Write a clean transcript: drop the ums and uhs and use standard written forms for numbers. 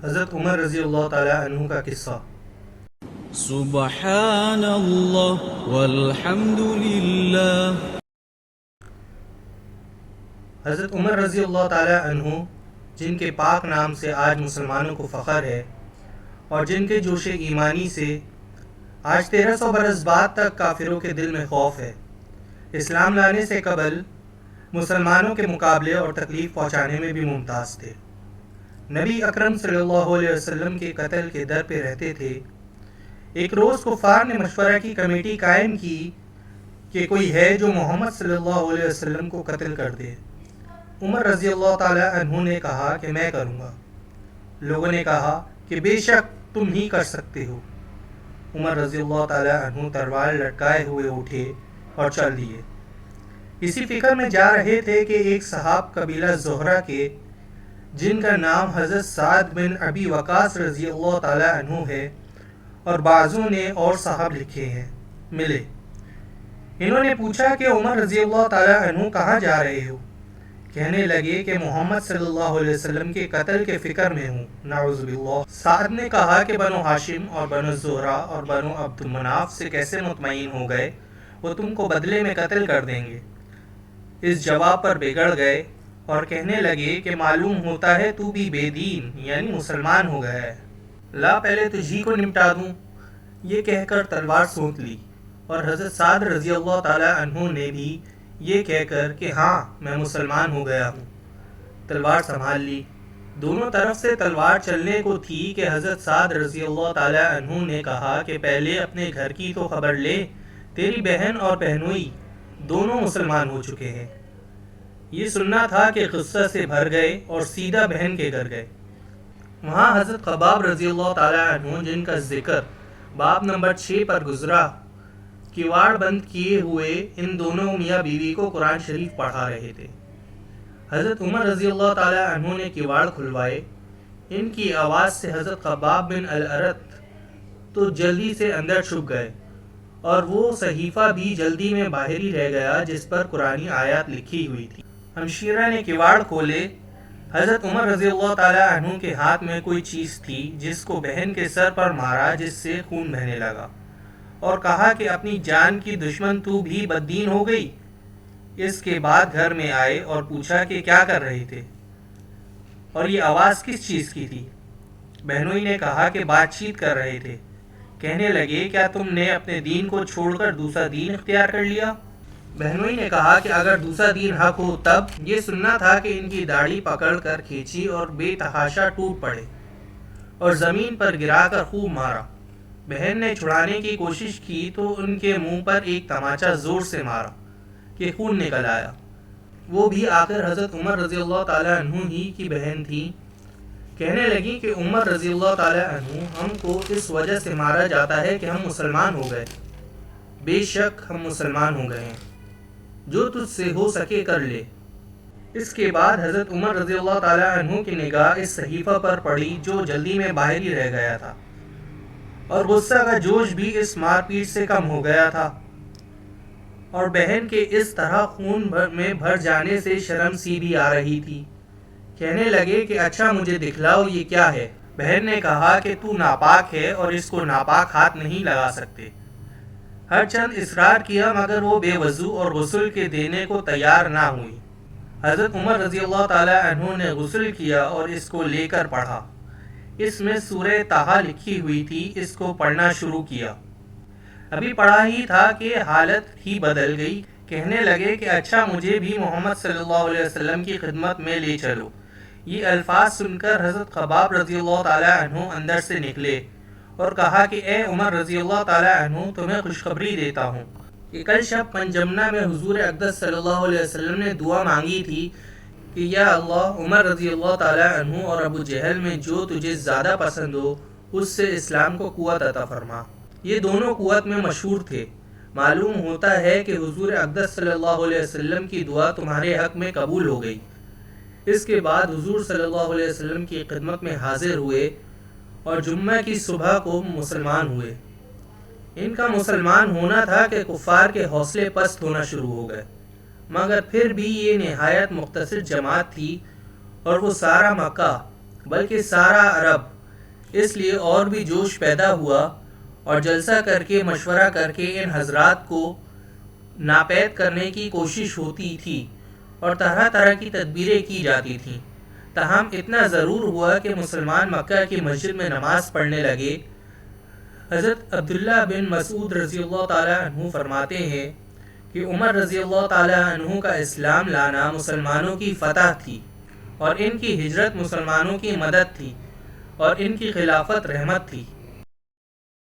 حضرت عمر رضی اللہ تعالی عنہ کا قصہ۔ سبحان اللہ والحمد للہ۔ حضرت عمر رضی اللہ تعالی عنہ جن کے پاک نام سے آج مسلمانوں کو فخر ہے اور جن کے جوش ایمانی سے آج 1300 برس بعد تک کافروں کے دل میں خوف ہے، اسلام لانے سے قبل مسلمانوں کے مقابلے اور تکلیف پہنچانے میں بھی ممتاز تھے۔ نبی اکرم صلی اللہ علیہ وسلم کے قتل کے در پہ رہتے تھے۔ ایک روز کفار نے مشورہ کی کمیٹی قائم کی کہ کوئی ہے جو محمد صلی اللہ علیہ وسلم کو قتل کر دے۔ عمر رضی اللہ تعالی عنہ نے کہا کہ میں کروں گا۔ لوگوں نے کہا کہ بے شک تم ہی کر سکتے ہو۔ عمر رضی اللہ تعالی عنہ تلوار لٹکائے ہوئے اٹھے اور چل دیے۔ اسی فکر میں جا رہے تھے کہ ایک صحاب قبیلہ زہرہ کے جن کا نام حضرت سعد بن ابی وقاص رضی اللہ تعالی عنہ ہے اور بعضوں نے اور صاحب لکھے ہیں، ملے۔ انہوں نے پوچھا کہ عمر رضی اللہ تعالی عنہ کہاں جا رہے ہو؟ کہنے لگے کہ محمد صلی اللہ علیہ وسلم کے قتل کے فکر میں ہوں، نعوذ باللہ۔ سعد نے کہا کہ بنو ہاشم اور بنو زہرہ اور بنو عبد مناف سے کیسے مطمئن ہو گئے، وہ تم کو بدلے میں قتل کر دیں گے۔ اس جواب پر بگڑ گئے اور کہنے لگے کہ معلوم ہوتا ہے تو بھی بے دین یعنی مسلمان ہو گیا ہے، لا پہلے تجھی کو نمٹا دوں۔ یہ کہہ کر تلوار سونت لی، اور حضرت سعد رضی اللہ تعالی عنہ نے بھی یہ کہہ کر کہ ہاں میں مسلمان ہو گیا ہوں، تلوار سنبھال لی۔ دونوں طرف سے تلوار چلنے کو تھی کہ حضرت سعد رضی اللہ تعالی عنہ نے کہا کہ پہلے اپنے گھر کی تو خبر لے، تیری بہن اور بہنوئی دونوں مسلمان ہو چکے ہیں۔ یہ سننا تھا کہ غصہ سے بھر گئے اور سیدھا بہن کے گھر گئے۔ وہاں حضرت خباب رضی اللہ تعالی عنہ جن کا ذکر باب نمبر 6 پر گزرا، کواڑ بند کیے ہوئے ان دونوں میاں بیوی کو قرآن شریف پڑھا رہے تھے۔ حضرت عمر رضی اللہ تعالی عنہ نے کواڑ کھلوائے۔ ان کی آواز سے حضرت خباب بن الارت تو جلدی سے اندر چھپ گئے، اور وہ صحیفہ بھی جلدی میں باہر ہی رہ گیا جس پر قرآنی آیات لکھی ہوئی تھی۔ ہمشیرہ نے کواڑ کھولے۔ حضرت عمر رضی اللہ تعالی عنہ کے ہاتھ میں کوئی چیز تھی جس کو بہن کے سر پر مارا، جس سے خون بہنے لگا، اور کہا کہ اپنی جان کی دشمن تو بھی بددین ہو گئی۔ اس کے بعد گھر میں آئے اور پوچھا کہ کیا کر رہے تھے اور یہ آواز کس چیز کی تھی؟ بہنوئی نے کہا کہ بات چیت کر رہے تھے۔ کہنے لگے کیا تم نے اپنے دین کو چھوڑ کر دوسرا دین اختیار کر لیا؟ بہنوئی نے کہا کہ اگر دوسرا دین حق ہو تب۔ یہ سننا تھا کہ ان کی داڑھی پکڑ کر کھینچی اور بے تحاشا ٹوٹ پڑے اور زمین پر گرا کر خوب مارا۔ بہن نے چھڑانے کی کوشش کی تو ان کے منہ پر ایک تماچا زور سے مارا کہ خون نکل آیا۔ وہ بھی آخر حضرت عمر رضی اللہ تعالی عنہ ہی کی بہن تھی۔ کہنے لگی کہ عمر رضی اللہ تعالی عنہ، ہم کو اس وجہ سے مارا جاتا ہے کہ ہم مسلمان ہو گئے۔ بے شک ہم مسلمان ہو گئے ہیں، جو تجھ سے ہو سکے کر لے۔ اس کے بعد حضرت عمر رضی اللہ تعالی عنہ کی نگاہ اس صحیفہ پر پڑی جو جلدی میں باہر ہی رہ گیا تھا، اور غصہ کا جوش بھی اس مار پیٹ سے کم ہو گیا تھا، اور بہن کے اس طرح خون میں بھر جانے سے شرم سی بھی آ رہی تھی۔ کہنے لگے کہ اچھا مجھے دکھلاؤ یہ کیا ہے؟ بہن نے کہا کہ تو ناپاک ہے اور اس کو ناپاک ہاتھ نہیں لگا سکتے۔ ہر چند اصرار کیا مگر وہ بے وضو اور غسل کے دینے کو تیار نہ ہوئی۔ حضرت عمر رضی اللہ تعالی عنہ نے غسل کیا اور اس کو لے کر پڑھا۔ اس میں سورہ طٰہٰ لکھی ہوئی تھی، اس کو پڑھنا شروع کیا۔ ابھی پڑھا ہی تھا کہ حالت ہی بدل گئی۔ کہنے لگے کہ اچھا مجھے بھی محمد صلی اللہ علیہ وسلم کی خدمت میں لے چلو۔ یہ الفاظ سن کر حضرت خباب رضی اللہ تعالی عنہ اندر سے نکلے اور کہا کہ اے عمر رضی اللہ تعالی عنہ، تمہیں خوشخبری دیتا ہوں کہ کل شب پنجمنا میں حضور اقدس صلی اللہ علیہ وسلم نے دعا مانگی تھی کہ یا اللہ، عمر رضی اللہ تعالی عنہ اور ابو جہل میں جو تجھے زیادہ پسند ہو اس سے اسلام کو قوت عطا فرما۔ یہ دونوں قوت میں مشہور تھے۔ معلوم ہوتا ہے کہ حضور اقدس صلی اللہ علیہ وسلم کی دعا تمہارے حق میں قبول ہو گئی۔ اس کے بعد حضور صلی اللہ علیہ وسلم کی خدمت میں حاضر ہوئے اور جمعہ کی صبح کو مسلمان ہوئے۔ ان کا مسلمان ہونا تھا کہ کفار کے حوصلے پست ہونا شروع ہو گئے، مگر پھر بھی یہ نہایت مختصر جماعت تھی، اور وہ سارا مکہ بلکہ سارا عرب۔ اس لیے اور بھی جوش پیدا ہوا اور جلسہ کر کے مشورہ کر کے ان حضرات کو ناپید کرنے کی کوشش ہوتی تھی اور طرح طرح کی تدبیریں کی جاتی تھیں۔ تاہم اتنا ضرور ہوا کہ مسلمان مکہ کی مسجد میں نماز پڑھنے لگے۔ حضرت عبداللہ بن مسعود رضی اللہ تعالیٰ عنہ فرماتے ہیں کہ عمر رضی اللہ تعالیٰ عنہ کا اسلام لانا مسلمانوں کی فتح تھی، اور ان کی ہجرت مسلمانوں کی مدد تھی، اور ان کی خلافت رحمت تھی۔